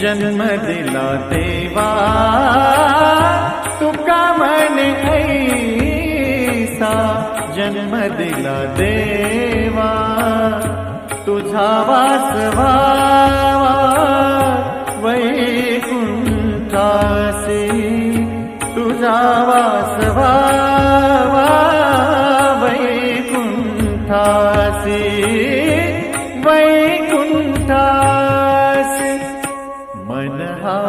जन्म दिला देवा तुका म्हणे ऐसा, जन्म दिला देवा तुझा वास व्हावा वैकुंठासी, तुझा वास व्हावा वैकुंठासी, वैकुंठासी। मन हा